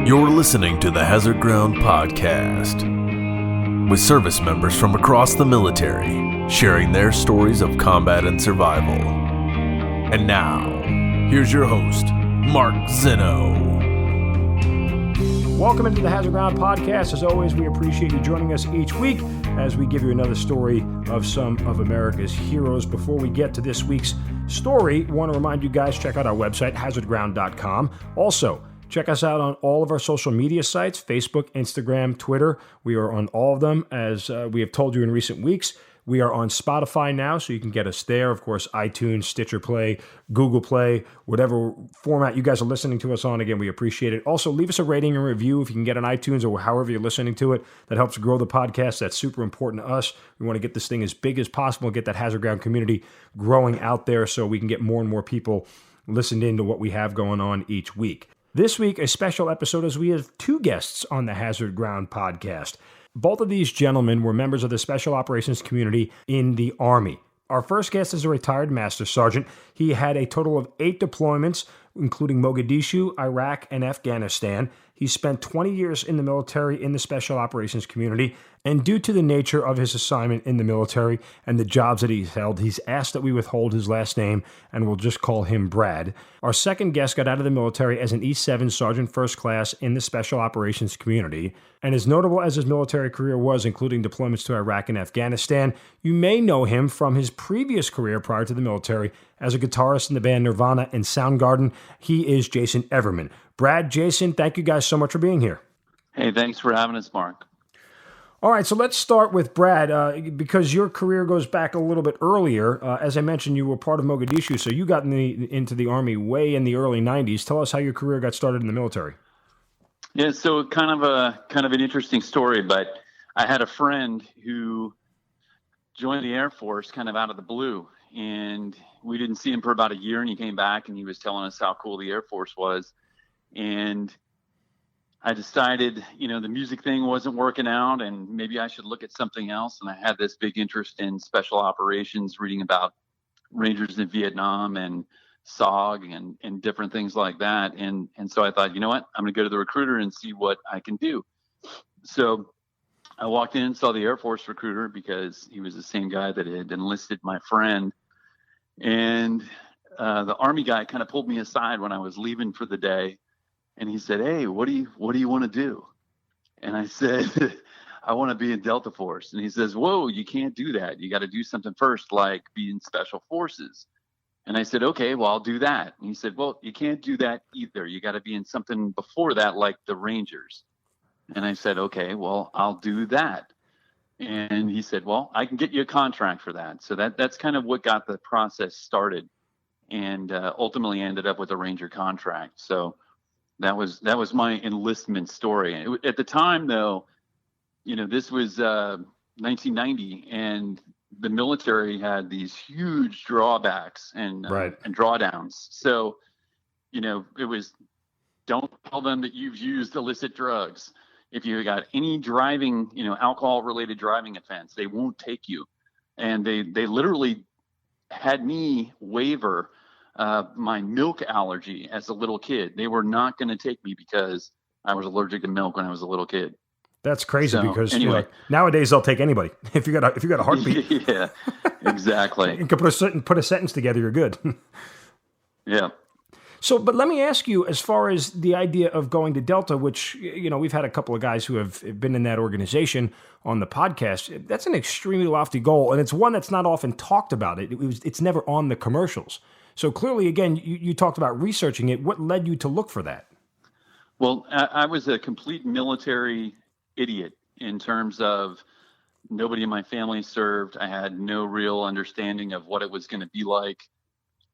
You're listening to the Hazard Ground Podcast, with service members from across the military sharing their stories of combat and survival. And now, here's your host, Mark Zeno. Welcome into the Hazard Ground Podcast. As always, we appreciate you joining us each week as we give you another story of some of America's heroes. Before we get to this week's story, I want to remind you guys, check out our website, hazardground.com. Also, check us out on all of our social media sites, Facebook, Instagram, Twitter. We are on all of them. As we have told you in recent weeks, we are on Spotify now, so you can get us there. Of course, iTunes, Stitcher Play, Google Play, whatever format you guys are listening to us on. Again, we appreciate it. Also, leave us a rating and review if you can get on iTunes or however you're listening to it. That helps grow the podcast. That's super important to us. We want to get this thing as big as possible, get that Hazard Ground community growing out there so we can get more and more people listened in to what we have going on each week. This week, a special episode as we have two guests on the Hazard Ground podcast. Both of these gentlemen were members of the Special Operations community in the Army. Our first guest is a retired Master Sergeant. He had a total of 8 deployments, including Mogadishu, Iraq, and Afghanistan. He spent 20 years in the military in the Special Operations community, and due to the nature of his assignment in the military and the jobs that he's held, he's asked that we withhold his last name, and we'll just call him Brad. Our second guest got out of the military as an E7 Sergeant First Class in the Special Operations community, and as notable as his military career was, including deployments to Iraq and Afghanistan, you may know him from his previous career prior to the military as a guitarist in the band Nirvana and Soundgarden. He is Jason Everman. Brad, Jason, thank you guys so much for being here. Hey, thanks for having us, Mark. All right, so let's start with Brad, because your career goes back a little bit earlier. As I mentioned, you were part of Mogadishu, so you got into the Army way in the early 90s. Tell us how your career got started in the military. Yeah, so kind of an interesting story, but I had a friend who joined the Air Force kind of out of the blue, and we didn't see him for about a year, and he came back, and he was telling us how cool the Air Force was. And I decided, the music thing wasn't working out and maybe I should look at something else. And I had this big interest in special operations, reading about Rangers in Vietnam and SOG and different things like that. And so I thought, you know what, I'm going to go to the recruiter and see what I can do. So I walked in and saw the Air Force recruiter because he was the same guy that had enlisted my friend. And the Army guy kind of pulled me aside when I was leaving for the day. And he said, "Hey, what do you want to do?" And I said, "I want to be in Delta Force." And he says, "Whoa, you can't do that. You got to do something first, like be in Special Forces." And I said, "Okay, well, I'll do that." And he said, "Well, you can't do that either. You got to be in something before that, like the Rangers." And I said, "Okay, well, I'll do that." And he said, "Well, I can get you a contract for that." So that's kind of what got the process started, and ultimately ended up with a Ranger contract. So that was my enlistment story. At the time, though, this was 1990, and the military had these huge drawbacks and drawdowns. So, it was, don't tell them that you've used illicit drugs. If you got any driving, alcohol-related driving offense, they won't take you. And they literally had me waiver my milk allergy as a little kid. They were not going to take me because I was allergic to milk when I was a little kid. That's crazy, because anyway, nowadays they'll take anybody. If you got a heartbeat. Yeah, exactly. You can put a sentence together, you're good. Yeah. So, but let me ask you, as far as the idea of going to Delta, which, we've had a couple of guys who have been in that organization on the podcast. That's an extremely lofty goal, and it's one that's not often talked about. It's never on the commercials. So clearly, again, you talked about researching it. What led you to look for that? Well, I was a complete military idiot in terms of nobody in my family served. I had no real understanding of what it was going to be like.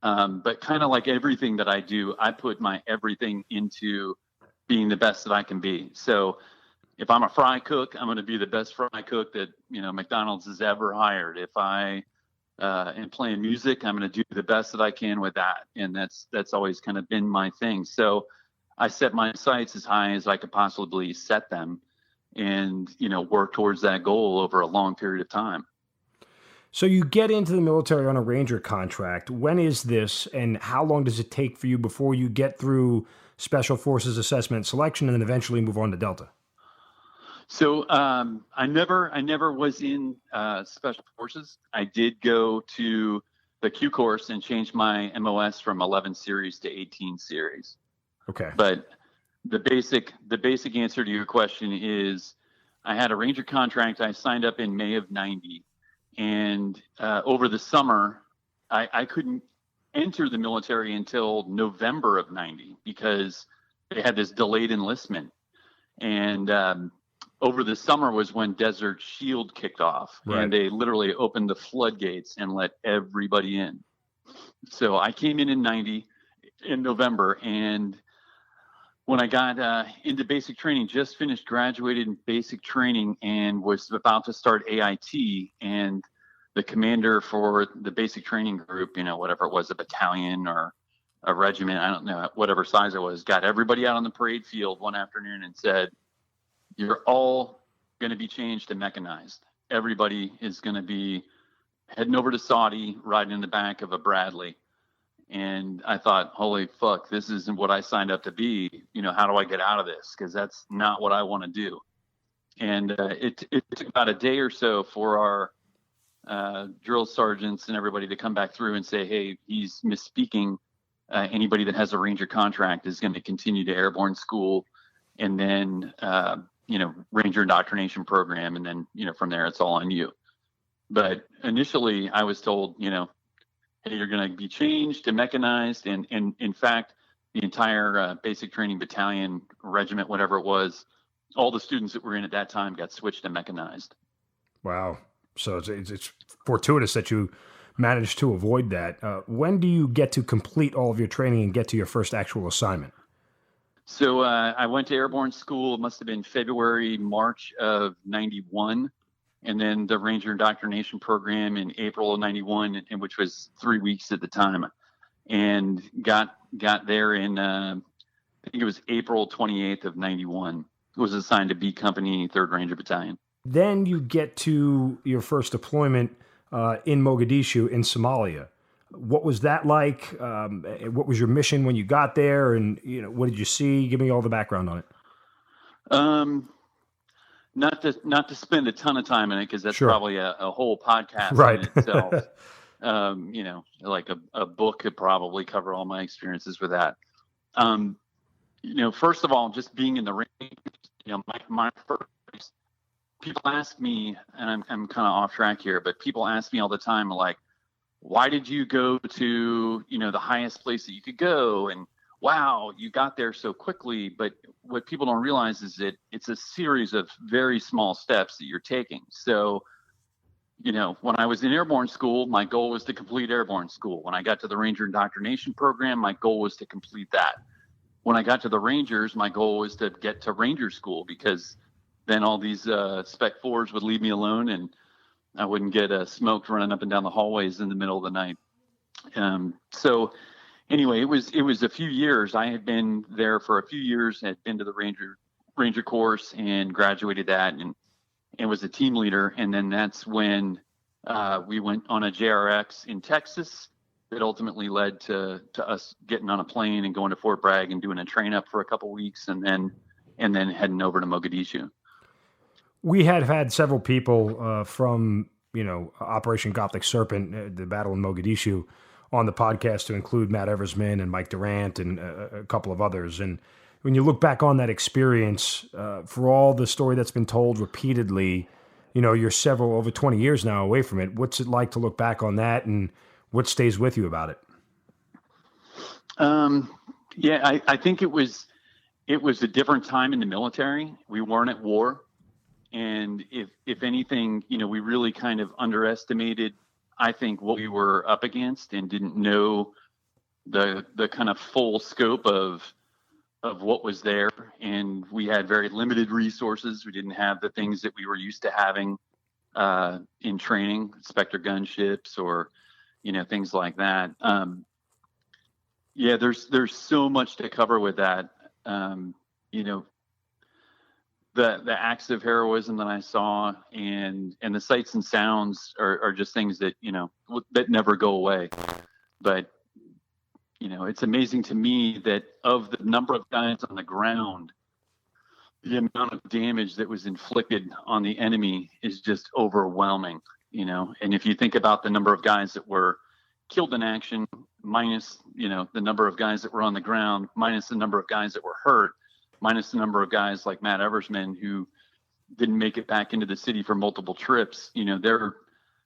But kind of like everything that I do, I put my everything into being the best that I can be. So if I'm a fry cook, I'm going to be the best fry cook that, McDonald's has ever hired. If I am playing music, I'm going to do the best that I can with that. And that's always kind of been my thing. So I set my sights as high as I could possibly set them and, work towards that goal over a long period of time. So you get into the military on a Ranger contract. When is this, and how long does it take for you before you get through Special Forces assessment and selection, and then eventually move on to Delta? So I never was in Special Forces. I did go to the Q course and change my MOS from 11 series to 18 series. Okay. But the basic answer to your question is I had a Ranger contract. I signed up in May of 90. And over the summer, I couldn't enter the military until November of 90 because they had this delayed enlistment. And over the summer was when Desert Shield kicked off. Right. And they literally opened the floodgates and let everybody in. So I came in 90 in November. And when I got into basic training, just finished graduated in basic training and was about to start AIT, and the commander for the basic training group, whatever it was, a battalion or a regiment, I don't know, whatever size it was, got everybody out on the parade field one afternoon and said, "You're all going to be changed to mechanized. Everybody is going to be heading over to Saudi, riding in the back of a Bradley." And I thought, holy fuck, this isn't what I signed up to be. How do I get out of this? Because that's not what I want to do. And it took about a day or so for our drill sergeants and everybody to come back through and say, hey, he's misspeaking. Anybody that has a Ranger contract is going to continue to airborne school and then, Ranger indoctrination program. And then, from there, it's all on you. But initially I was told, hey, you're going to be changed to mechanized. And in fact, the entire basic training battalion, regiment, whatever it was, all the students that were in at that time got switched to mechanized. Wow. So it's fortuitous that you managed to avoid that. When do you get to complete all of your training and get to your first actual assignment? So I went to airborne school. It must have been February, March of 91. And then the Ranger indoctrination program in April of 91, which was 3 weeks at the time, and got there in, I think it was April 28th of 91. It was assigned to B Company, 3rd Ranger Battalion. Then you get to your first deployment in Mogadishu in Somalia. What was that like? What was your mission when you got there? And, what did you see? Give me all the background on it. Not to spend a ton of time in it, because that's Sure. probably a whole podcast Right. in itself. Like a book could probably cover all my experiences with that. First of all, just being in the range, my first, people ask me, and I'm kind of off track here, but people ask me all the time, like, why did you go to, the highest place that you could go? And wow, you got there so quickly. But what people don't realize is that it's a series of very small steps that you're taking. So, when I was in airborne school, my goal was to complete airborne school. When I got to the Ranger indoctrination program, my goal was to complete that. When I got to the Rangers, my goal was to get to Ranger school, because then all these Spec 4s would leave me alone and I wouldn't get smoked running up and down the hallways in the middle of the night. So anyway, it was a few years. I had been there for a few years, had been to the Ranger course and graduated that and was a team leader. And then that's when we went on a JRX in Texas that ultimately led to us getting on a plane and going to Fort Bragg and doing a train up for a couple weeks and then heading over to Mogadishu. We had several people from, Operation Gothic Serpent, the battle in Mogadishu, on the podcast, to include Matt Eversman and Mike Durant and a couple of others. And when you look back on that experience, for all the story that's been told repeatedly, you're over 20 years now away from it. What's it like to look back on that, and what stays with you about it? I think it was a different time in the military. We weren't at war. And if anything, we really kind of underestimated, I think, what we were up against and didn't know the kind of full scope of what was there. And we had very limited resources. We didn't have the things that we were used to having in training, Spectre gunships or, things like that. There's so much to cover with that. the acts of heroism that I saw, and the sights and sounds are just things that, that never go away. But, it's amazing to me that of the number of guys on the ground, the amount of damage that was inflicted on the enemy is just overwhelming, and if you think about the number of guys that were killed in action minus, the number of guys that were on the ground, minus the number of guys that were hurt, minus the number of guys like Matt Eversman who didn't make it back into the city for multiple trips, there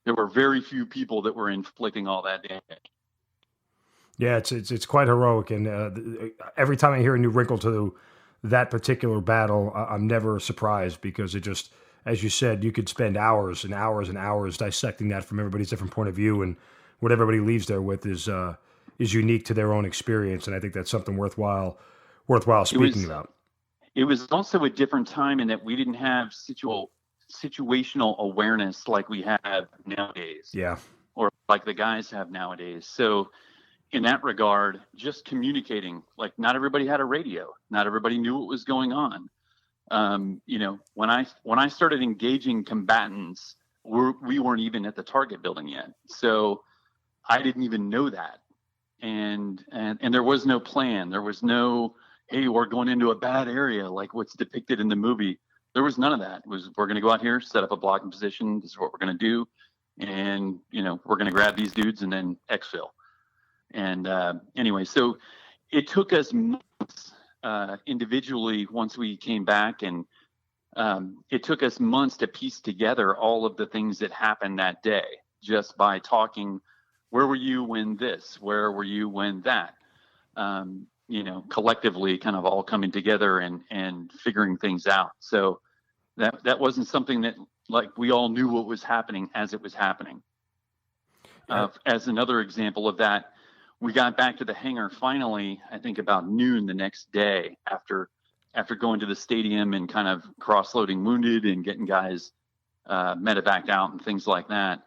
were very few people that were inflicting all that damage. Yeah, it's quite heroic, and every time I hear a new wrinkle to that particular battle, I'm never surprised, because it just, as you said, you could spend hours and hours and hours dissecting that from everybody's different point of view, and what everybody leaves there with is unique to their own experience, and I think that's something worthwhile speaking about. It was also a different time in that we didn't have situational awareness like we have nowadays. Yeah. Or like the guys have nowadays. So in that regard, just communicating, like not everybody had a radio. Not everybody knew what was going on. When I started engaging combatants, we weren't even at the target building yet. So I didn't even know that. And there was no plan. There was no, hey, we're going into a bad area like what's depicted in the movie. There was none of that. It was, we're going to go out here, set up a blocking position. This is what we're going to do. And, we're going to grab these dudes and then exfil. And anyway, so it took us months individually once we came back. And it took us months to piece together all of the things that happened that day just by talking. Where were you when this? Where were you when that? Collectively kind of all coming together and figuring things out. So that wasn't something that like we all knew what was happening as it was happening. As another example of that, we got back to the hangar finally, I think about noon the next day after going to the stadium and kind of cross-loading wounded and getting guys medevaced out and things like that.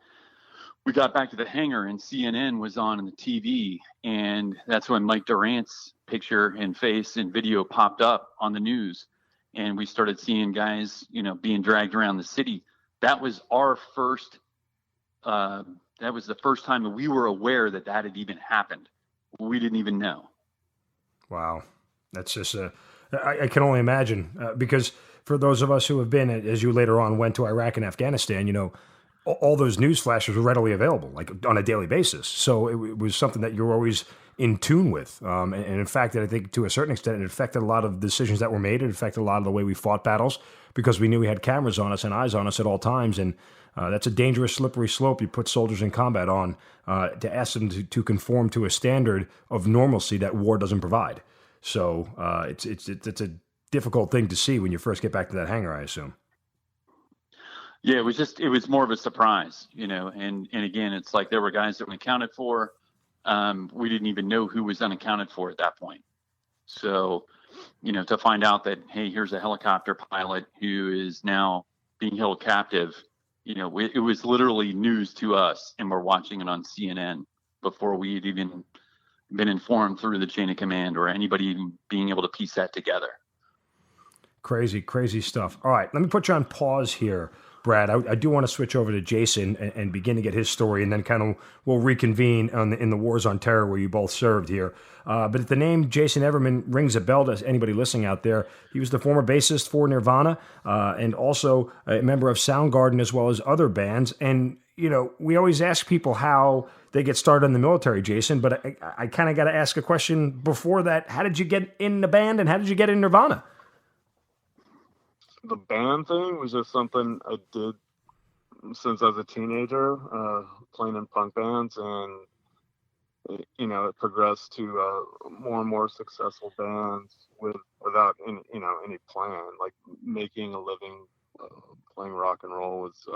We got back to the hangar and CNN was on the TV, and that's when Mike Durant's picture and face and video popped up on the news, and we started seeing guys, being dragged around the city. That was our first. That was the first time that we were aware that had even happened. We didn't even know. Wow, that's just I can only imagine because for those of us who have been, as you later on went to Iraq and Afghanistan, all those news flashes were readily available, like on a daily basis. So it was something that you're always in tune with. And in fact, I think to a certain extent, it affected a lot of decisions that were made. It affected a lot of the way we fought battles because we knew we had cameras on us and eyes on us at all times. And that's a dangerous, slippery slope you put soldiers in combat on to ask them to conform to a standard of normalcy that war doesn't provide. So it's a difficult thing to see when you first get back to that hangar, I assume. Yeah, it was more of a surprise, and again, it's like there were guys that we accounted for. We didn't even know who was unaccounted for at that point. So, to find out that, hey, here's a helicopter pilot who is now being held captive, it was literally news to us, and we're watching it on CNN before we had even been informed through the chain of command or anybody even being able to piece that together. Crazy, crazy stuff. All right, let me put you on pause here, Brad. I do want to switch over to Jason and begin to get his story, and then kind of we'll reconvene in the Wars on Terror where you both served here. But if the name Jason Everman rings a bell to anybody listening out there, he was the former bassist for Nirvana and also a member of Soundgarden as well as other bands. And, we always ask people how they get started in the military, Jason, but I kind of got to ask a question before that. How did you get in the band and how did you get in Nirvana? The band thing was just something I did since I was a teenager, playing in punk bands, and it progressed to more and more successful bands without any plan. Like making a living playing rock and roll was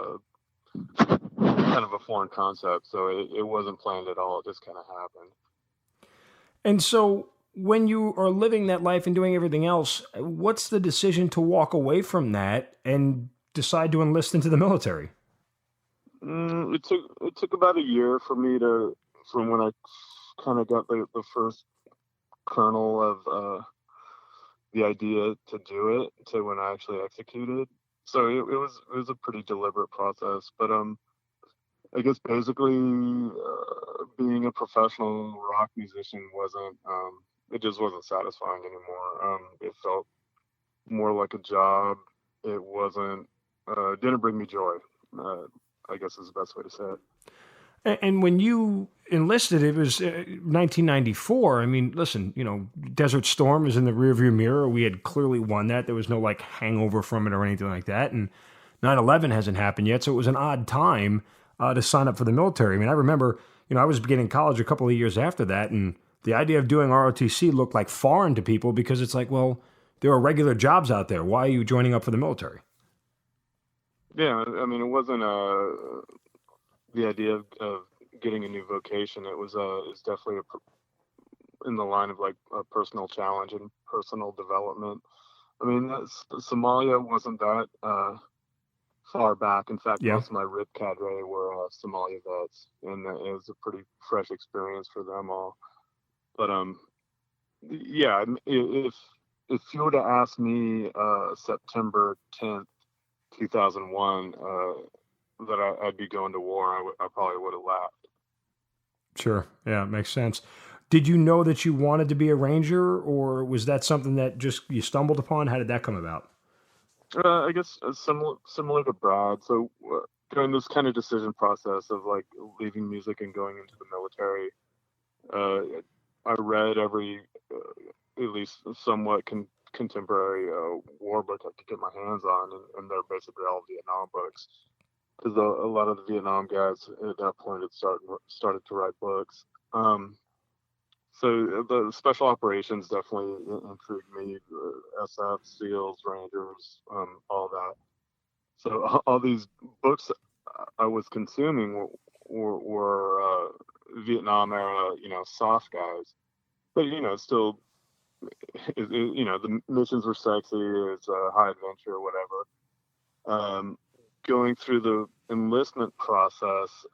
kind of a foreign concept, so it wasn't planned at all. It just kind of happened. And so, when you are living that life and doing everything else, what's the decision to walk away from that and decide to enlist into the military? It took about a year for me from when I kind of got the first kernel of the idea to do it to when I actually executed. So it was a pretty deliberate process. But I guess basically being a professional rock musician wasn't it just wasn't satisfying anymore. It felt more like a job. It wasn't didn't bring me joy. I guess is the best way to say it. And when you enlisted, it was 1994. I mean, listen, Desert Storm is in the rearview mirror. We had clearly won that. There was no like hangover from it or anything like that. And 9/11 hasn't happened yet, so it was an odd time to sign up for the military. I mean, I remember, I was beginning college a couple of years after that, and the idea of doing ROTC looked like foreign to people because it's like, well, there are regular jobs out there. Why are you joining up for the military? Yeah, I mean, it wasn't the idea of getting a new vocation. It was definitely in the line of like a personal challenge and personal development. I mean, Somalia wasn't that far back. In fact, most of my RIP cadre were Somalia vets, and it was a pretty fresh experience for them all. But yeah, if you were to ask me September 10th, 2001, that I'd be going to war, I probably would have laughed. Sure. Yeah, it makes sense. Did you know that you wanted to be a Ranger, or was that something that just you stumbled upon? How did that come about? I guess similar to Brad. So during this kind of decision process of like leaving music and going into the military, I read every at least somewhat contemporary war book I could get my hands on, and they're basically all Vietnam books. Because a lot of the Vietnam guys at that point had started to write books. So the special operations definitely intrigued me. SF, SEALs, Rangers, all that. So all these books I was consuming were Vietnam era, soft guys. But still, the missions were sexy. It's high adventure, whatever. Going through the enlistment process,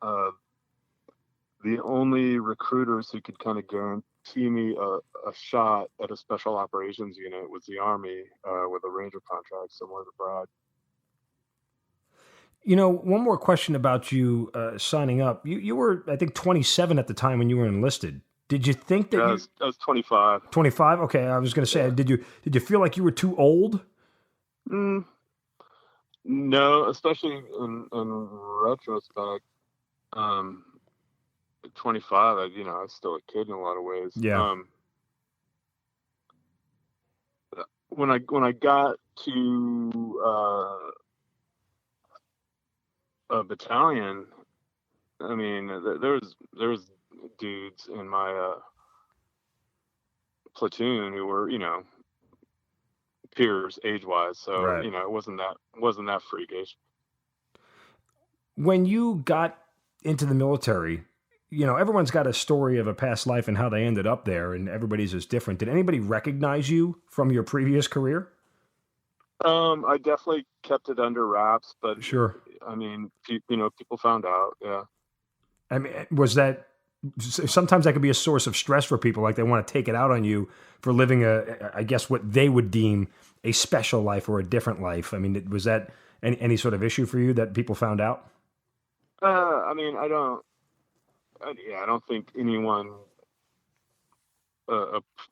the only recruiters who could kind of guarantee me a shot at a special operations unit was the Army with a Ranger contract similar to Brad. One more question about you signing up. You were, I think, 27 at the time when you were enlisted. Did you think that I was 25. 25? Okay, I was going to say, did you feel like you were too old? No, especially in retrospect. 25, I was still a kid in a lot of ways. Yeah. When I got to a battalion, I mean, there was dudes in my platoon who were, peers age-wise, so right. It wasn't that freakish. When you got into the military, everyone's got a story of a past life and how they ended up there, and everybody's is different. Did anybody recognize you from your previous career? I definitely kept it under wraps, but sure. I mean, people found out. Yeah. I mean, was that sometimes that could be a source of stress for people? Like they want to take it out on you for living I guess what they would deem a special life or a different life. I mean, was that any sort of issue for you that people found out? I mean, I don't think anyone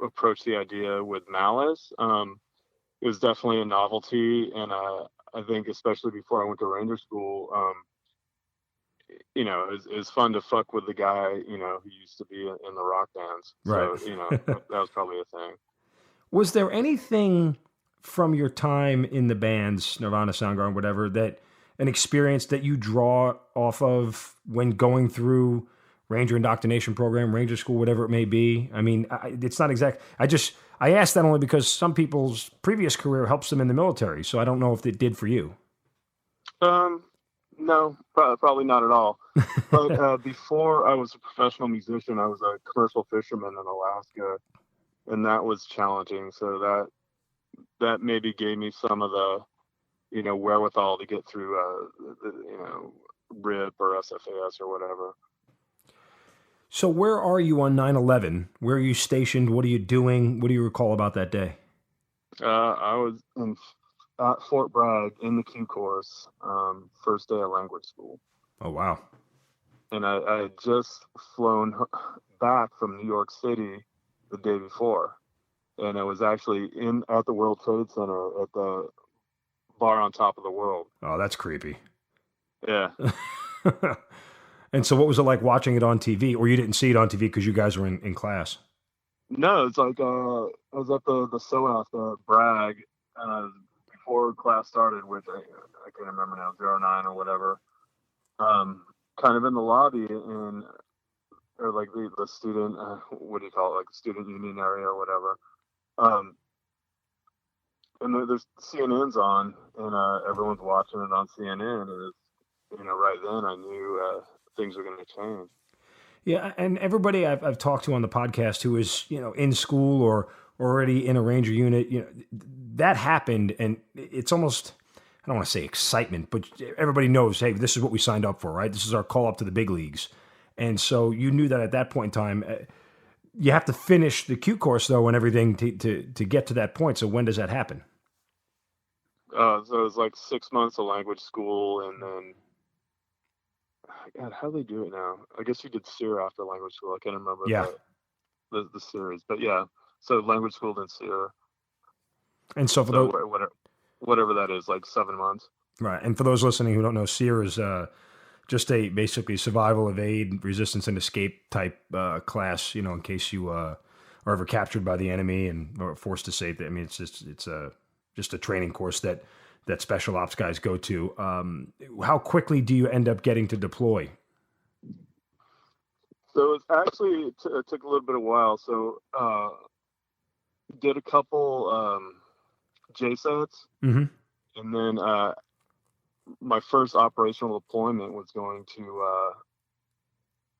approached the idea with malice. It was definitely a novelty, and I think especially before I went to Ranger school, it was fun to fuck with the guy, who used to be in the rock bands. Right. So, that was probably a thing. Was there anything from your time in the bands, Nirvana, Soundgarden, whatever, that an experience that you draw off of when going through Ranger indoctrination program, Ranger school, whatever it may be? I mean, it's not exact. I asked that only because some people's previous career helps them in the military. So I don't know if it did for you. No, probably not at all. But before I was a professional musician, I was a commercial fisherman in Alaska, and that was challenging. So that maybe gave me some of the, wherewithal to get through, RIP or SFAS or whatever. So where are you on 9/11? Where are you stationed? What are you doing? What do you recall about that day? I was in at Fort Bragg in the Q course, first day of language school. Oh, wow. And I had just flown back from New York City the day before. And I was actually at the World Trade Center at the bar on top of the world. Oh, that's creepy. Yeah. And so what was it like watching it on TV? Or you didn't see it on TV because you guys were in class? No, it's like I was at the SOAS, Bragg, before class started, which I can't remember now, 09 or whatever. Kind of in the lobby or like the student, what do you call it, like the student union area or whatever. And there's CNN's on, and everyone's watching it on CNN. And right then I knew things were going to change. Yeah, and everybody I've talked to on the podcast who is, in school or already in a Ranger unit, that happened, and it's almost, I don't want to say excitement, but everybody knows, hey, this is what we signed up for, right? This is our call up to the big leagues. And so you knew that at that point in time, you have to finish the Q course, though, and everything to get to that point. So when does that happen? So it was like 6 months of language school, and then, God, how do they do it now? I guess you did SEER after language school. I can't remember the series, but yeah. So language school, then SEER. And so for those, whatever that is, like 7 months. Right. And for those listening who don't know, SEER is just a basically survival, evade, resistance, and escape type class. In case you are ever captured by the enemy and or forced to save. I mean, it's just a training course that special ops guys go to. How quickly do you end up getting to deploy? So it took a little bit of while. So did a couple JSATs, mm-hmm. and then my first operational deployment was going to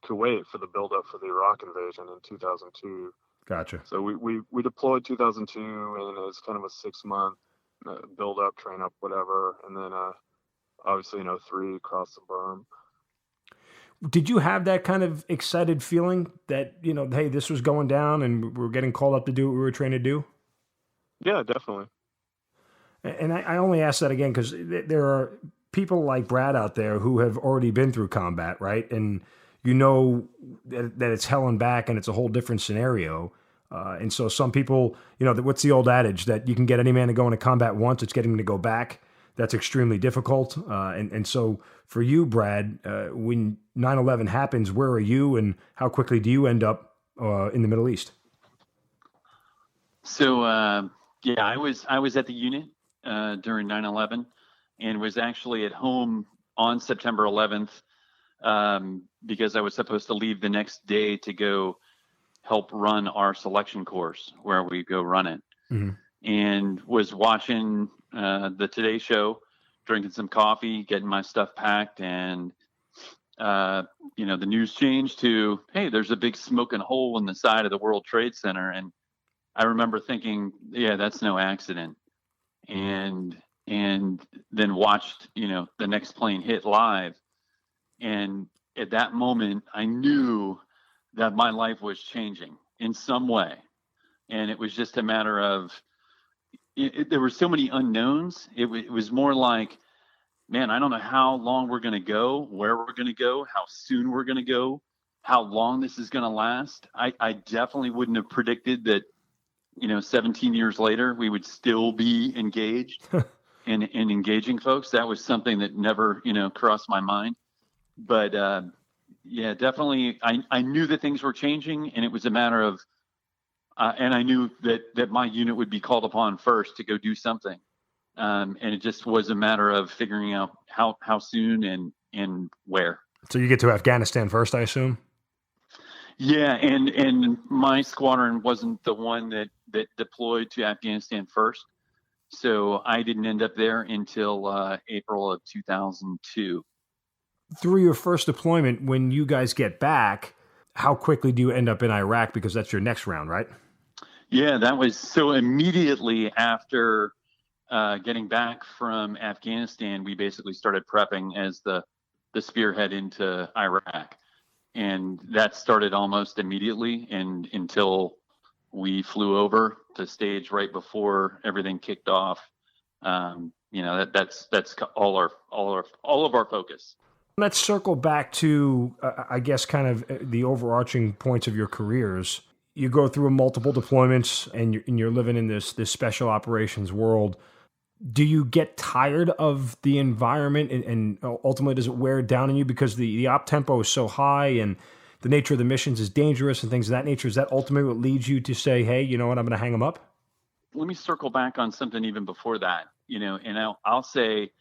Kuwait for the buildup for the Iraq invasion in 2002. Gotcha. So we deployed 2002, and it was kind of a 6 month build up, train up, whatever, and then obviously 3 across the berm. Did you have that kind of excited feeling that hey, this was going down and we're getting called up to do what we were trained to do? Yeah, definitely. And I only ask that again because there are people like Brad out there who have already been through combat, right? And that it's hell and back and it's a whole different scenario. And so some people, what's the old adage that you can get any man to go into combat once, it's getting him to go back. That's extremely difficult. And so for you, Brad, when 9/11 happens, where are you and how quickly do you end up in the Middle East? So, I was at the unit during 9/11 and was actually at home on September 11th because I was supposed to leave the next day to go help run our selection course where we go run it. Mm-hmm. And was watching the Today Show, drinking some coffee, getting my stuff packed, and the news changed to, hey, there's a big smoking hole in the side of the World Trade Center. And I remember thinking, yeah, that's no accident. And then watched, the next plane hit live. And at that moment, I knew that my life was changing in some way. And it was just a matter of, there were so many unknowns. It was more like, man, I don't know how long we're going to go, where we're going to go, how soon we're going to go, how long this is going to last. I definitely wouldn't have predicted that, 17 years later, we would still be engaged and engaging folks. That was something that never, crossed my mind. But definitely, I knew that things were changing, and it was a matter of, and I knew that my unit would be called upon first to go do something. And it just was a matter of figuring out how soon and where. So you get to Afghanistan first, I assume? Yeah, and my squadron wasn't the one that deployed to Afghanistan first. So I didn't end up there until April of 2002. Through your first deployment, when you guys get back, how quickly do you end up in Iraq? Because that's your next round, right? Yeah, that was so immediately after getting back from Afghanistan, we basically started prepping as the spearhead into Iraq. And that started almost immediately and until we flew over the stage right before everything kicked off. That's all of our focus. Let's circle back to, I guess, kind of the overarching points of your careers. You go through multiple deployments, and you're living in this special operations world. Do you get tired of the environment, and ultimately does it wear down on you because the op tempo is so high and the nature of the missions is dangerous and things of that nature? Is that ultimately what leads you to say, hey, you know what, I'm going to hang them up? Let me circle back on something even before that, and I'll say,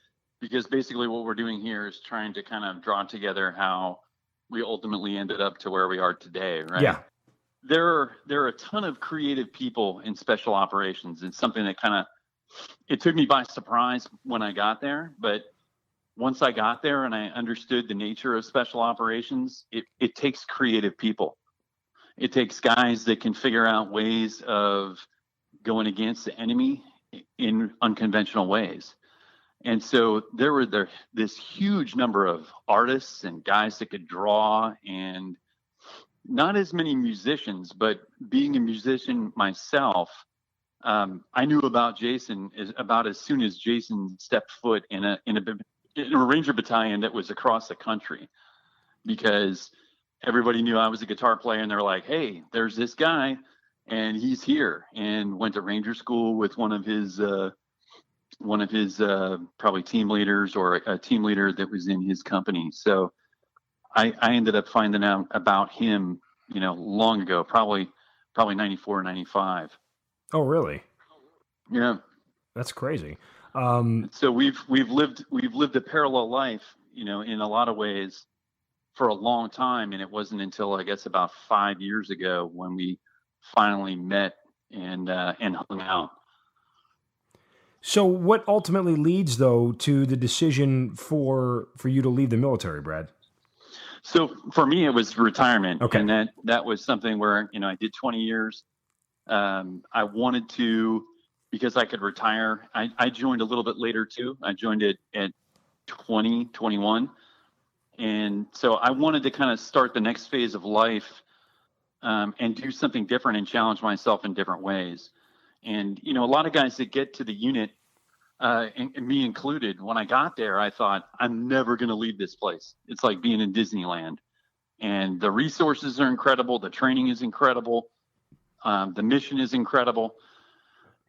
because basically what we're doing here is trying to kind of draw together how we ultimately ended up to where we are today, right? Yeah. There are a ton of creative people in special operations. It's something that it took me by surprise when I got there, but once I got there and I understood the nature of special operations, it takes creative people. It takes guys that can figure out ways of going against the enemy in unconventional ways. And so there were this huge number of artists and guys that could draw, and not as many musicians, but being a musician myself, I knew about Jason about as soon as Jason stepped foot in a Ranger battalion that was across the country, because everybody knew I was a guitar player, and they're like, hey, there's this guy and he's here, and went to Ranger school with one of his probably team leaders, or a team leader that was in his company. So I ended up finding out about him, long ago, probably 94, 95. Oh, really? Yeah. That's crazy. So we've lived a parallel life, in a lot of ways for a long time. And it wasn't until, I guess, about 5 years ago when we finally met and hung out. So what ultimately leads, though, to the decision for you to leave the military, Brad? So for me, it was retirement. Okay. And that was something where, I did 20 years. I wanted to, because I could retire. I joined a little bit later too. I joined it at 21. And so I wanted to kind of start the next phase of life, and do something different and challenge myself in different ways. And, a lot of guys that get to the unit, and me included, when I got there, I thought, I'm never going to leave this place. It's like being in Disneyland. And the resources are incredible. The training is incredible. The mission is incredible.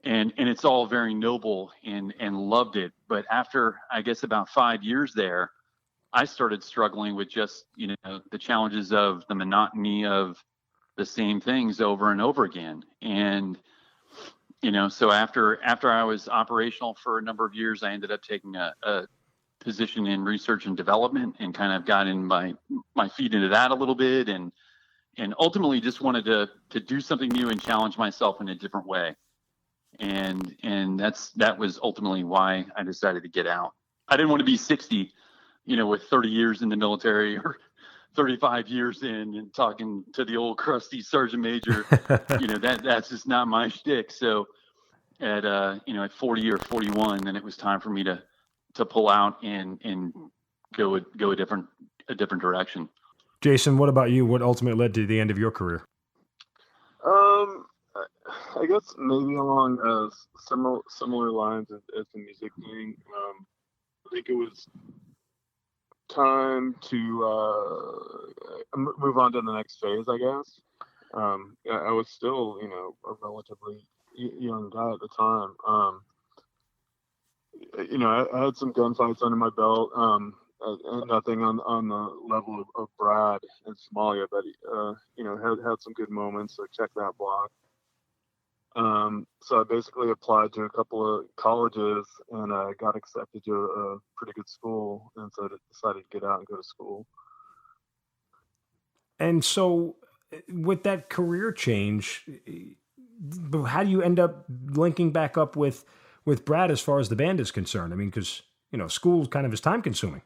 And it's all very noble, and loved it. But after, I guess, about 5 years there, I started struggling with just, the challenges of the monotony of the same things over and over again. And, so after I was operational for a number of years, I ended up taking a position in research and development, and kind of got in my feet into that a little bit, and ultimately just wanted to do something new and challenge myself in a different way. And that was ultimately why I decided to get out. I didn't want to be 60, with 30 years in the military, or 35 years in, and talking to the old crusty sergeant major. That's just not my shtick. So at 40 or 41, then it was time for me to pull out and go a different direction. Jason, what about you? What ultimately led to the end of your career? I guess maybe along similar lines as the music thing. I think it was time to move on to the next phase, I guess. I was still, a relatively young guy at the time. I had some gunfights under my belt. Nothing on the level of Brad in Somalia, but had some good moments. So check that block. So I basically applied to a couple of colleges, and I got accepted to a pretty good school, and so I decided to get out and go to school. And so with that career change, how do you end up linking back up with Brad as far as the band is concerned? I mean, because, school kind of is time consuming.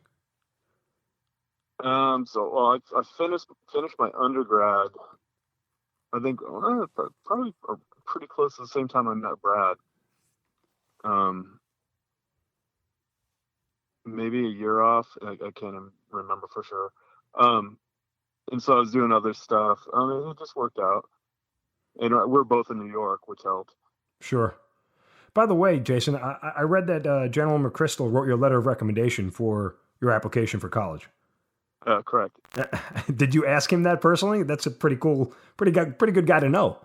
I finished my undergrad, I think, probably pretty close to the same time I met Brad. Maybe a year off. I can't even remember for sure. And so I was doing other stuff. It just worked out. And we're both in New York, which helped. Sure. By the way, Jason, I read that General McChrystal wrote your letter of recommendation for your application for college. Correct. Did you ask him that personally? That's a pretty cool, pretty good guy to know.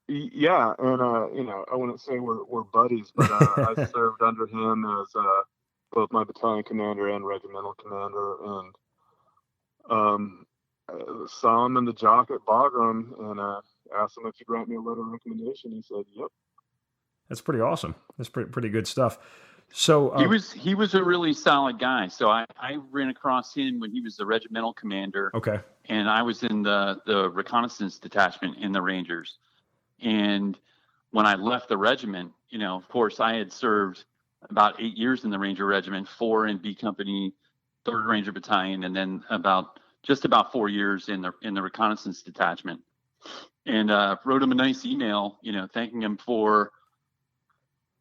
Yeah, and I wouldn't say we're buddies, but I served under him as both my battalion commander and regimental commander, and saw him in the jock at Bagram, and asked him if he'd write me a letter of recommendation. He said, "Yep." That's pretty awesome. That's pretty good stuff. So he was a really solid guy. So I ran across him when he was the regimental commander. Okay. And I was in the reconnaissance detachment in the Rangers. And when I left the regiment, of course, I had served about 8 years in the Ranger Regiment, 4 in B Company, 3rd Ranger Battalion, and then just about 4 years in the reconnaissance detachment. And wrote him a nice email, thanking him for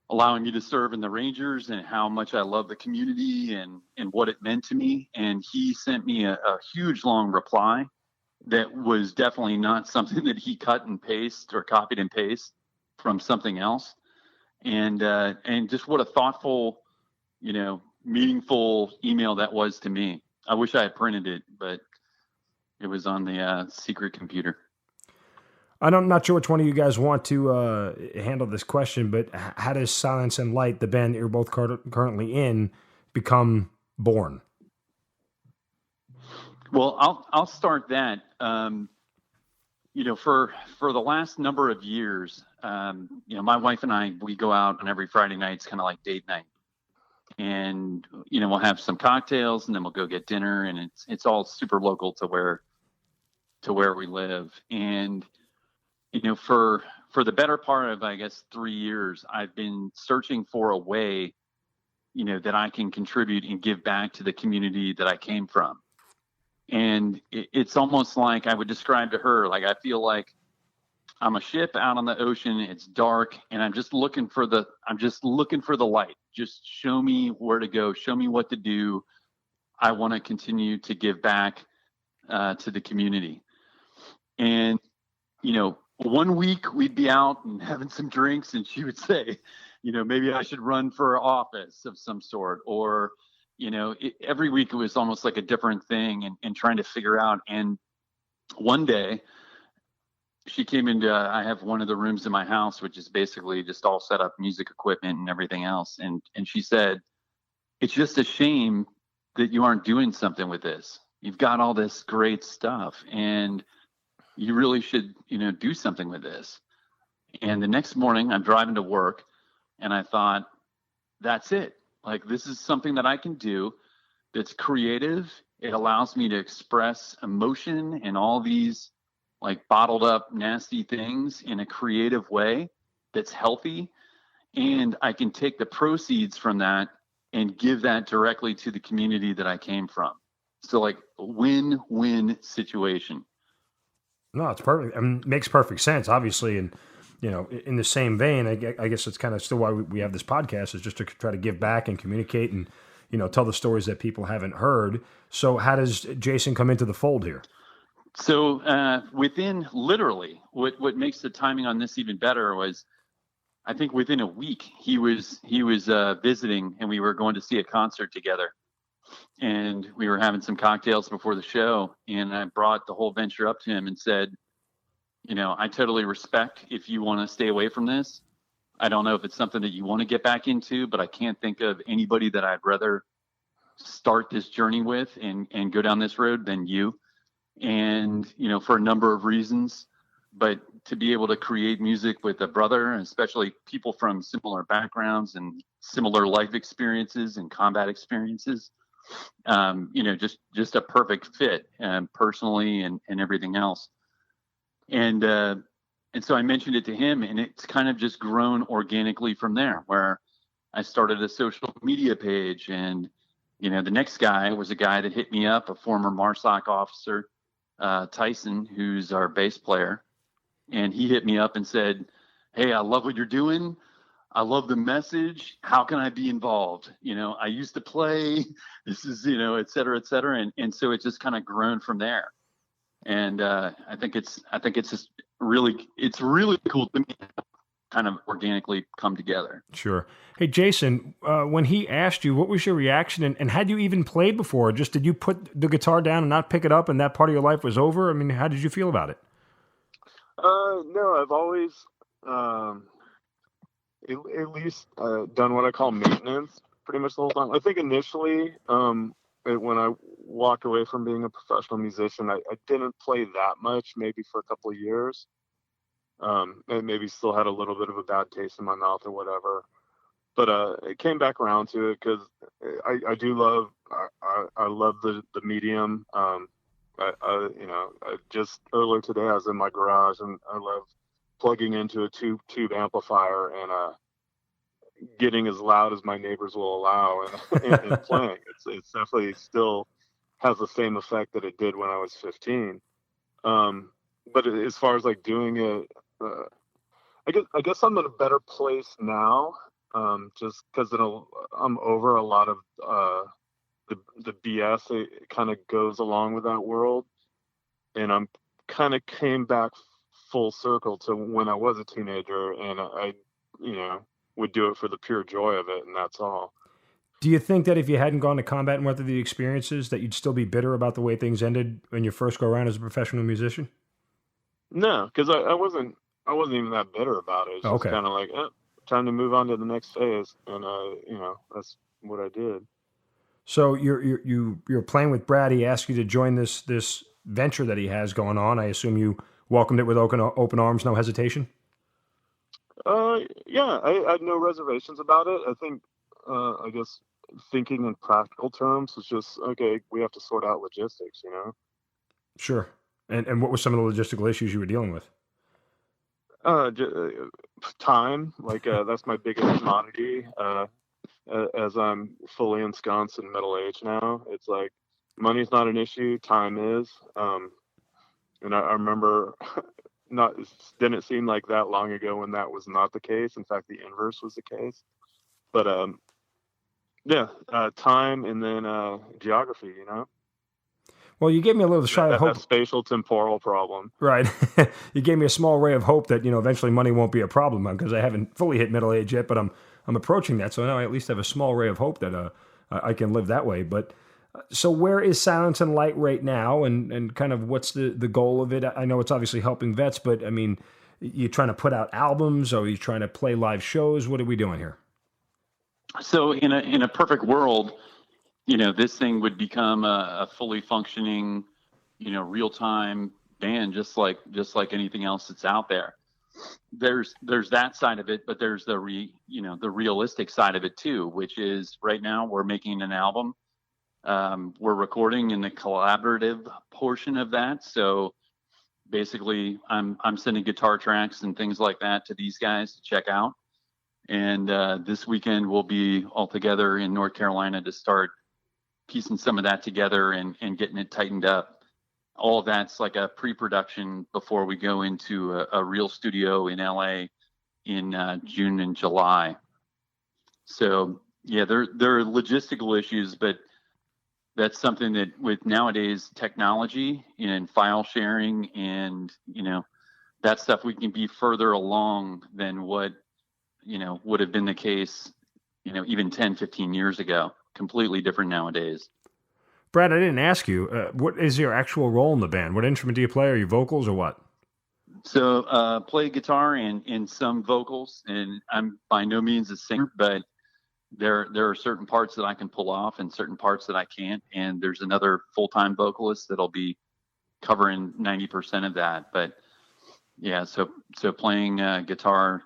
allowing me to serve in the Rangers and how much I love the community and what it meant to me. And he sent me a huge long reply that was definitely not something that he cut and paste or copied and paste from something else. And just what a thoughtful, meaningful email that was to me. I wish I had printed it, but it was on the secret computer. I'm not sure which one of you guys want to handle this question, but how does Silence and Light, the band that you're both currently in, become born? Well, I'll start that. For the last number of years, my wife and I, we go out on every Friday night. It's kind of like date night, and we'll have some cocktails, and then we'll go get dinner, and it's all super local to where we live. And for the better part of, I guess, 3 years, I've been searching for a way, that I can contribute and give back to the community that I came from. And it's almost like I would describe to her, like, I feel like I'm a ship out on the ocean. It's dark, and I'm just looking for the light. Just show me where to go. Show me what to do. I want to continue to give back to the community. And, 1 week we'd be out and having some drinks, and she would say, maybe I should run for office of some sort, or, every week it was almost like a different thing and trying to figure out. And one day she came into, I have one of the rooms in my house, which is basically just all set up, music equipment and everything else. And she said, "It's just a shame that you aren't doing something with this. You've got all this great stuff, and you really should, do something with this." And the next morning I'm driving to work, and I thought, that's it. Like, this is something that I can do that's creative. It allows me to express emotion and all these like bottled up nasty things in a creative way that's healthy. And I can take the proceeds from that and give that directly to the community that I came from. So, like, win-win situation. No, it's perfect. I mean, it makes perfect sense, obviously. And, in the same vein, I guess it's kind of still why we have this podcast, is just to try to give back and communicate and, tell the stories that people haven't heard. So how does Jason come into the fold here? So within literally, what makes the timing on this even better was, I think within a week he was visiting, and we were going to see a concert together. And we were having some cocktails before the show, and I brought the whole venture up to him and said, I totally respect if you want to stay away from this. I don't know if it's something that you want to get back into, but I can't think of anybody that I'd rather start this journey with and go down this road than you. And, for a number of reasons, but to be able to create music with a brother, and especially people from similar backgrounds and similar life experiences and combat experiences, just a perfect fit, personally and everything else. And so I mentioned it to him, and it's kind of just grown organically from there, where I started a social media page. And, the next guy was a guy that hit me up, a former MARSOC officer, Tyson, who's our bass player. And he hit me up and said, "Hey, I love what you're doing. I love the message. How can I be involved? I used to play. This is, et cetera, et cetera." And so it's just kind of grown from there. And I think it's just really cool to me kind of organically come together. Sure. Hey, Jason, when he asked you, what was your reaction? And had you even played before? Just did you put the guitar down and not pick it up and that part of your life was over? I mean, how did you feel about it? No, I've always at least done what I call maintenance pretty much the whole time. I think initially, when I walked away from being a professional musician, I didn't play that much, maybe for a couple of years. And maybe still had a little bit of a bad taste in my mouth or whatever. But it came back around to it because I do love I love the medium. Just earlier today I was in my garage and I love plugging into a tube amplifier and getting as loud as my neighbors will allow and playing. It's definitely still has the same effect that it did when I was 15. But as far as like doing it, I guess I'm in a better place now, just because I'm over a lot of the BS that kind of goes along with that world, and I'm kind of came back full circle to when I was a teenager, and I would do it for the pure joy of it, and that's all. Do you think that if you hadn't gone to combat and went through the experiences, that you'd still be bitter about the way things ended when you first go around as a professional musician? No, because I wasn't even that bitter about it. It's just kind of like, time to move on to the next phase, and that's what I did. So you're playing with Brad. He asked you to join this venture that he has going on. I assume you welcomed it with open arms, no hesitation. Yeah, I had no reservations about it. I think, I guess thinking in practical terms was just, okay, we have to sort out logistics, Sure. And what were some of the logistical issues you were dealing with? Time, like that's my biggest commodity. As I'm fully ensconced in middle age now, it's like money's not an issue, time is. And I remember didn't seem like that long ago when that was not the case. In fact, the inverse was the case. But time and then geography, Well, you gave me a little shot of hope. That spatial temporal problem. Right. You gave me a small ray of hope that, eventually money won't be a problem, because I haven't fully hit middle age yet, but I'm approaching that. So now I at least have a small ray of hope that I can live that way. But so where is Silence and Light right now, and kind of what's the goal of it? I know it's obviously helping vets, but I mean, you trying to put out albums, or are you trying to play live shows? What are we doing here? So in a perfect world, this thing would become a fully functioning, real-time band, just like anything else that's out there. There's that side of it, but there's the realistic side of it too, which is right now we're making an album. We're recording in the collaborative portion of that. So basically I'm sending guitar tracks and things like that to these guys to check out. And this weekend we'll be all together in North Carolina to start piecing some of that together and getting it tightened up. All of that's like a pre-production before we go into a real studio in LA in June and July. So yeah, there are logistical issues, but that's something that with nowadays technology and file sharing and, that stuff, we can be further along than what, would have been the case, even 10, 15 years ago. Completely different nowadays. Brad, I didn't ask you, what is your actual role in the band? What instrument do you play? Are you vocals or what? So play guitar and some vocals, and I'm by no means a singer, but there are certain parts that I can pull off and certain parts that I can't. And there's another full-time vocalist that'll be covering 90% of that. But yeah, so playing guitar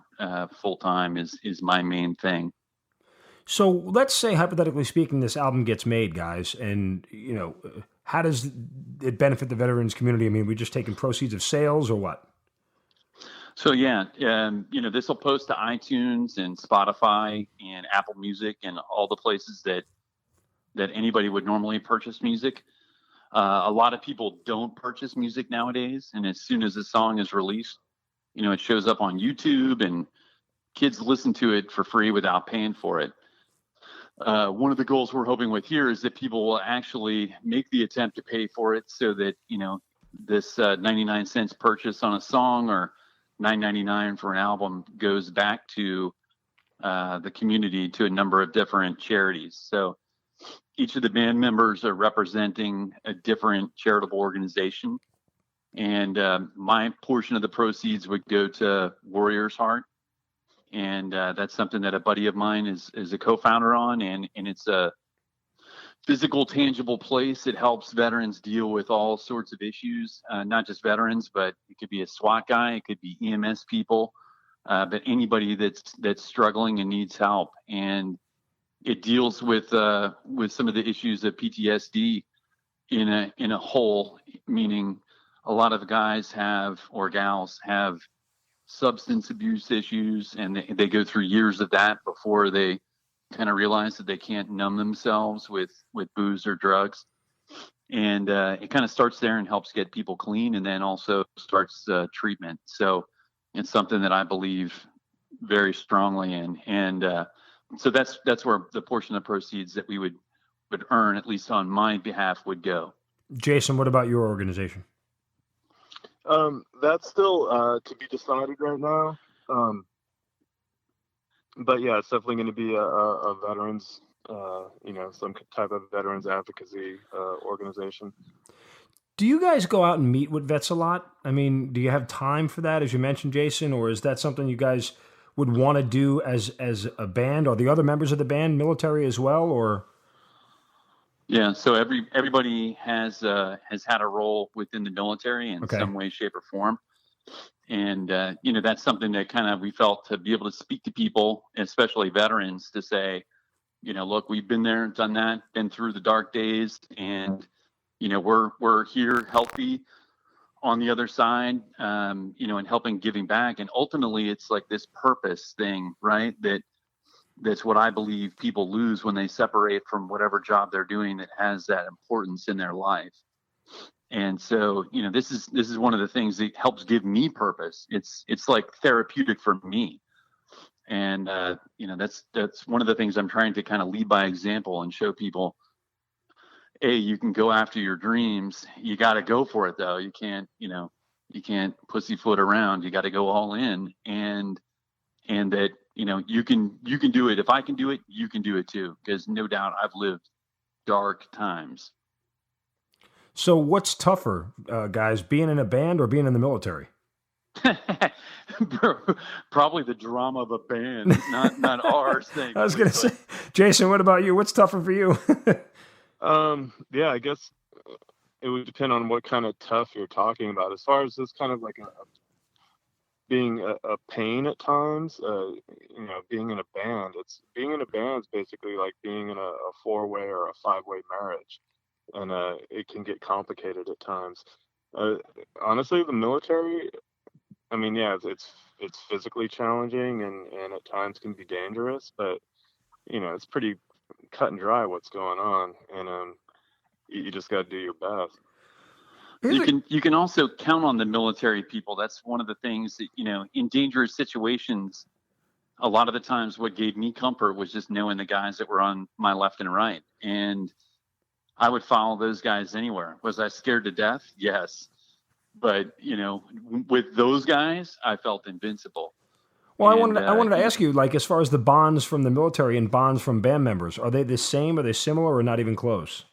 full-time is my main thing. So let's say, hypothetically speaking, this album gets made, guys, and, how does it benefit the veterans community? I mean, we just taking proceeds of sales or what? So yeah, this will post to iTunes and Spotify and Apple Music and all the places that anybody would normally purchase music. A lot of people don't purchase music nowadays, and as soon as a song is released, it shows up on YouTube and kids listen to it for free without paying for it. One of the goals we're hoping with here is that people will actually make the attempt to pay for it, so that, this 99 cents purchase on a song or $9.99 for an album goes back to the community, to a number of different charities. So each of the band members are representing a different charitable organization. And my portion of the proceeds would go to Warrior's Heart. And that's something that a buddy of mine is a co-founder on. And it's a physical, tangible place. It helps veterans deal with all sorts of issues, not just veterans, but it could be a SWAT guy, it could be EMS people, but anybody that's struggling and needs help. And it deals with some of the issues of PTSD in a whole, meaning a lot of guys or gals have substance abuse issues, and they go through years of that before they kind of realize that they can't numb themselves with booze or drugs. And it kind of starts there and helps get people clean, and then also starts treatment. So it's something that I believe very strongly in. And so that's where the portion of proceeds that we would earn, at least on my behalf, would go. Jason, what about your organization? That's still to be decided right now. But yeah, it's definitely going to be a veterans, some type of veterans advocacy organization. Do you guys go out and meet with vets a lot? I mean, do you have time for that, as you mentioned, Jason, or is that something you guys would want to do as a band, or the other members of the band, military as well, or? Yeah, so everybody has had a role within the military in some way, shape, or form. And, that's something that kind of we felt to be able to speak to people, especially veterans, to say, look, we've been there, done that, been through the dark days, and, we're here healthy on the other side, and helping, giving back. And ultimately, it's like this purpose thing, right? That's what I believe people lose when they separate from whatever job they're doing that has that importance in their life. And so, this is one of the things that helps give me purpose. It's like therapeutic for me. And, that's one of the things I'm trying to kind of lead by example and show people, you can go after your dreams. You got to go for it though. You can't pussyfoot around. You got to go all in, and that, you can do it. If I can do it, you can do it too. Because no doubt I've lived dark times. So what's tougher, guys, being in a band or being in the military? Probably the drama of a band, not ours. I was going to say, Jason, what about you? What's tougher for you? Yeah, I guess it would depend on what kind of tough you're talking about. As far as this kind of like being a pain at times, being in a band, being in a band is basically like being in a 4-way or a 5-way marriage. And it can get complicated at times. Honestly, the military, I mean, yeah, it's physically challenging and at times can be dangerous, but it's pretty cut and dry what's going on, and you just got to do your best. You can also count on the military people. That's one of the things that, in dangerous situations, a lot of the times what gave me comfort was just knowing the guys that were on my left and right. And I would follow those guys anywhere. Was I scared to death? Yes. But, with those guys, I felt invincible. Well, I wanted to ask you, like, as far as the bonds from the military and bonds from band members, are they the same? Are they similar, or not even close?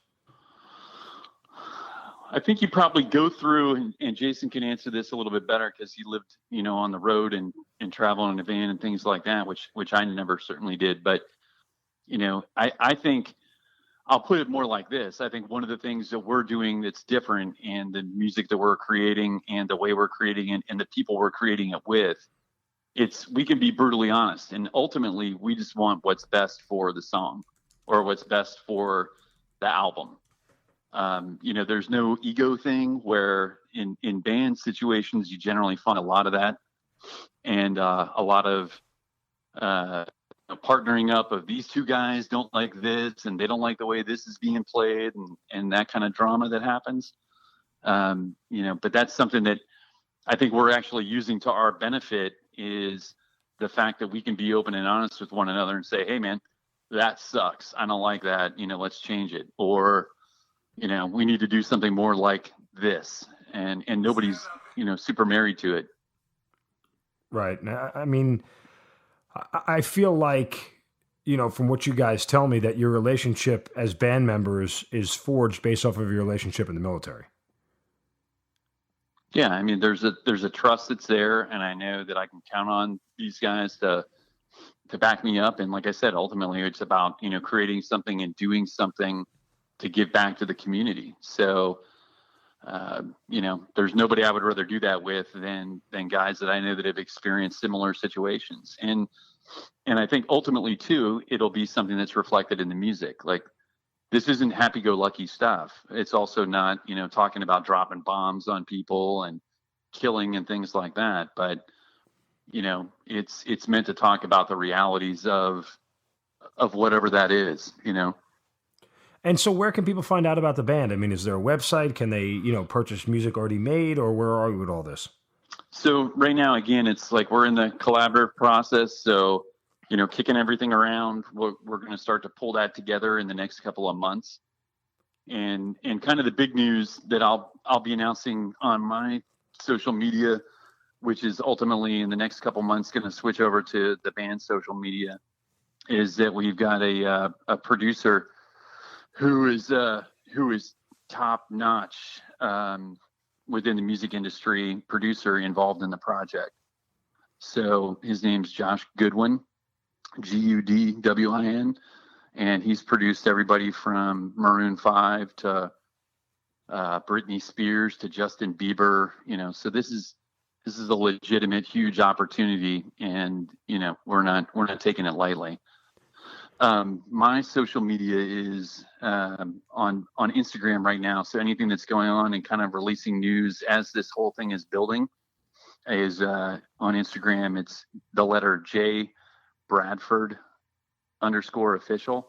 I think you probably go through, and Jason can answer this a little bit better because he lived, on the road and traveling in a van and things like that, which I never certainly did. But, I think I'll put it more like this. I think one of the things that we're doing that's different, and the music that we're creating and the way we're creating it and the people we're creating it with, we can be brutally honest. And ultimately, we just want what's best for the song or what's best for the album. There's no ego thing where in band situations, you generally find a lot of that, and a lot of partnering up of these two guys don't like this and they don't like the way this is being played, and that kind of drama that happens. But that's something that I think we're actually using to our benefit, is the fact that we can be open and honest with one another and say, hey man, that sucks. I don't like that. Let's change it. Or, we need to do something more like this, and nobody's, super married to it. Right. Now, I mean, I feel like, from what you guys tell me, that your relationship as band members is forged based off of your relationship in the military. Yeah, I mean, there's a trust that's there, and I know that I can count on these guys to back me up. And like I said, ultimately, it's about creating something and doing something to give back to the community. So, there's nobody I would rather do that with than guys that I know that have experienced similar situations. And I think ultimately too, it'll be something that's reflected in the music. Like, this isn't happy-go-lucky stuff. It's also not, talking about dropping bombs on people and killing and things like that. But, it's meant to talk about the realities of whatever that is. And so where can people find out about the band? I mean, is there a website? Can they, purchase music already made, or where are we with all this? So right now, again, it's like we're in the collaborative process. So, kicking everything around, we're going to start to pull that together in the next couple of months. And kind of the big news that I'll be announcing on my social media, which is ultimately in the next couple months going to switch over to the band's social media, is that we've got a producer who is top notch within the music industry, producer involved in the project. So his name's Josh Goodwin, Gudwin, and he's produced everybody from Maroon 5 to Britney Spears to Justin Bieber. So this is a legitimate, huge opportunity, and we're not taking it lightly. My social media is on Instagram right now. So anything that's going on and kind of releasing news as this whole thing is building is on Instagram. It's the letter J Bradford _official.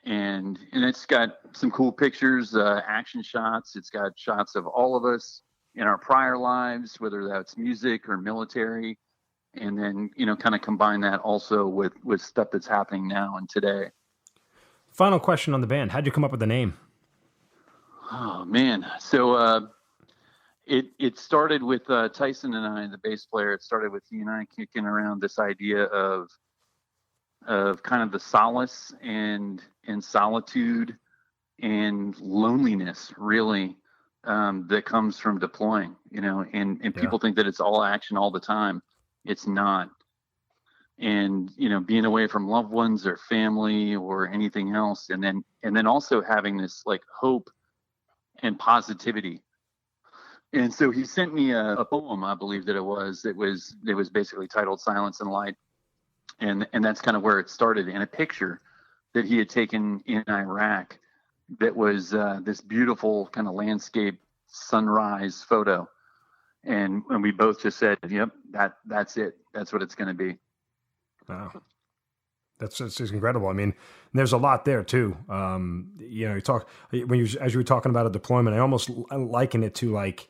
And it's got some cool pictures, action shots. It's got shots of all of us in our prior lives, whether that's music or military. And then, kind of combine that also with stuff that's happening now and today. Final question on the band. How'd you come up with the name? Oh, man. So it started with Tyson and I, the bass player. It started with he and I kicking around this idea of kind of the solace and solitude and loneliness, really, that comes from deploying, and people think that it's all action all the time. It's not. And, being away from loved ones or family or anything else. And then also having this like hope and positivity. And so he sent me a poem, I believe that it was basically titled Silence and Light. And that's kind of where it started, and a picture that he had taken in Iraq that was this beautiful kind of landscape sunrise photo. And we both just said, yep, that's it. That's what it's going to be. Wow. That's incredible. I mean, there's a lot there too. You talk as you were talking about a deployment, I almost liken it to like,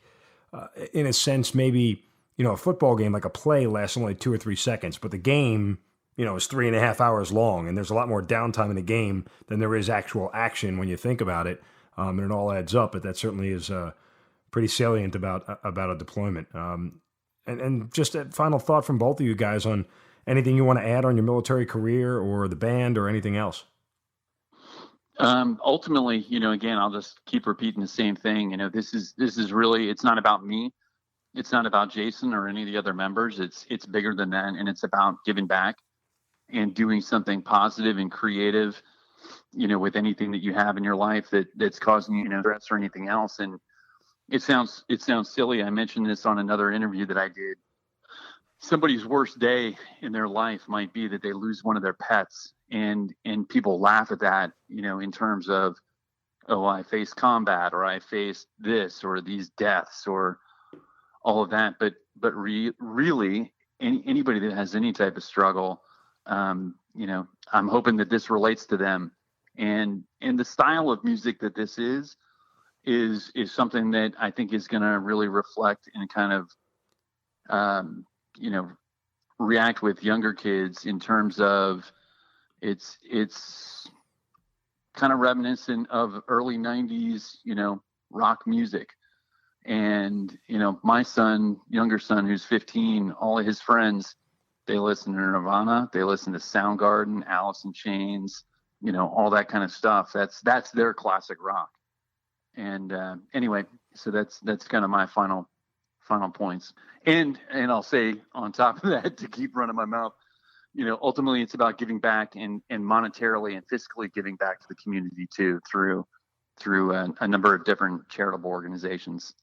in a sense, maybe, a football game, like a play lasts only 2 or 3 seconds, but the game, is 3.5 hours long, and there's a lot more downtime in the game than there is actual action when you think about it. And it all adds up, but that certainly is pretty salient about a deployment. And just a final thought from both of you guys on anything you want to add on your military career or the band or anything else. Ultimately, again, I'll just keep repeating the same thing. This is really, it's not about me. It's not about Jason or any of the other members. It's bigger than that. And it's about giving back and doing something positive and creative, with anything that you have in your life that's causing you stress or anything else. And it sounds silly. I mentioned this on another interview that I did. Somebody's worst day in their life might be that they lose one of their pets, and people laugh at that, in terms of, oh, I faced combat, or I faced this, or these deaths, or all of that. But really, anybody that has any type of struggle, I'm hoping that this relates to them, and the style of music that this is something that I think is going to really reflect and kind of, react with younger kids in terms of it's kind of reminiscent of early 90s, rock music. And, my younger son, who's 15, all of his friends, they listen to Nirvana, they listen to Soundgarden, Alice in Chains, all that kind of stuff. That's their classic rock. And anyway, so that's kind of my final points. And I'll say on top of that, to keep running my mouth, ultimately it's about giving back and monetarily and fiscally giving back to the community too, through a number of different charitable organizations.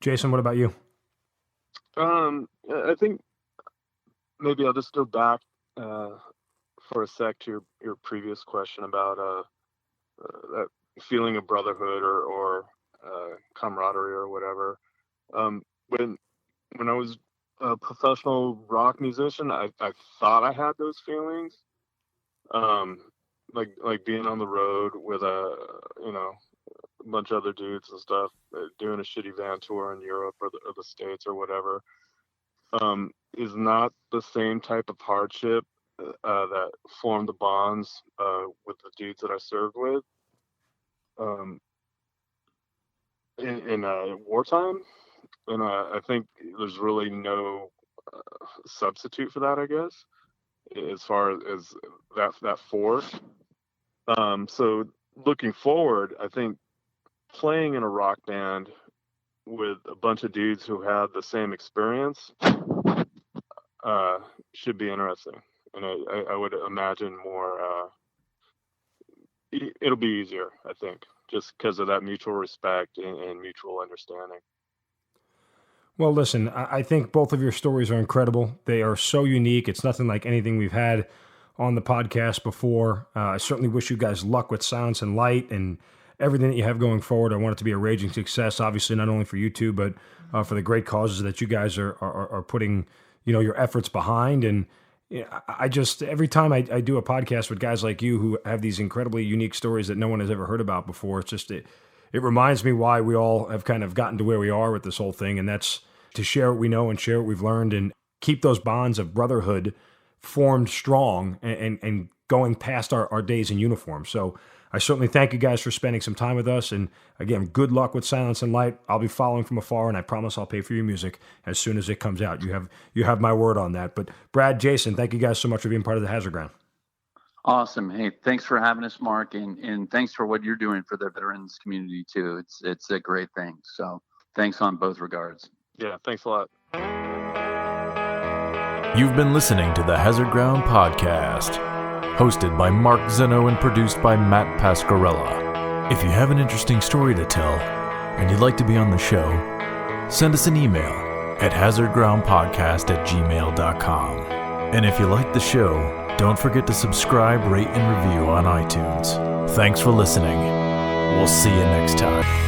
Jason, what about you? I think maybe I'll just go back for a sec to your previous question about that feeling of brotherhood or camaraderie or whatever. When I was a professional rock musician, I thought I had those feelings, like being on the road with a bunch of other dudes and stuff, doing a shitty van tour in Europe or the States or whatever, is not the same type of hardship that formed the bonds with the dudes that I served with in wartime. And I think there's really no substitute for that, I guess, as far as that force. So looking forward, I think playing in a rock band with a bunch of dudes who had the same experience should be interesting. And I would imagine more, it'll be easier, I think, just because of that mutual respect and mutual understanding. Well, listen, I think both of your stories are incredible. They are so unique. It's nothing like anything we've had on the podcast before. I certainly wish you guys luck with Silence and Light and everything that you have going forward. I want it to be a raging success, obviously, not only for you two, but for the great causes that you guys are putting, your efforts behind. And I just, every time I do a podcast with guys like you who have these incredibly unique stories that no one has ever heard about before, it's just, it reminds me why we all have kind of gotten to where we are with this whole thing. And that's to share what we know and share what we've learned and keep those bonds of brotherhood formed strong and going past our days in uniform. So I certainly thank you guys for spending some time with us. And again, good luck with Silence and Light. I'll be following from afar, and I promise I'll pay for your music as soon as it comes out. You have my word on that. But Brad, Jason, thank you guys so much for being part of the Hazard Ground. Awesome. Hey, thanks for having us, Mark, and thanks for what you're doing for the veterans community too. It's a great thing. So thanks on both regards. Yeah, thanks a lot. You've been listening to the Hazard Ground Podcast, hosted by Mark Zeno and produced by Matt Pasquarella. If you have an interesting story to tell and you'd like to be on the show, send us an email at hazardgroundpodcast@gmail.com. And if you like the show, don't forget to subscribe, rate, and review on iTunes. Thanks for listening. We'll see you next time.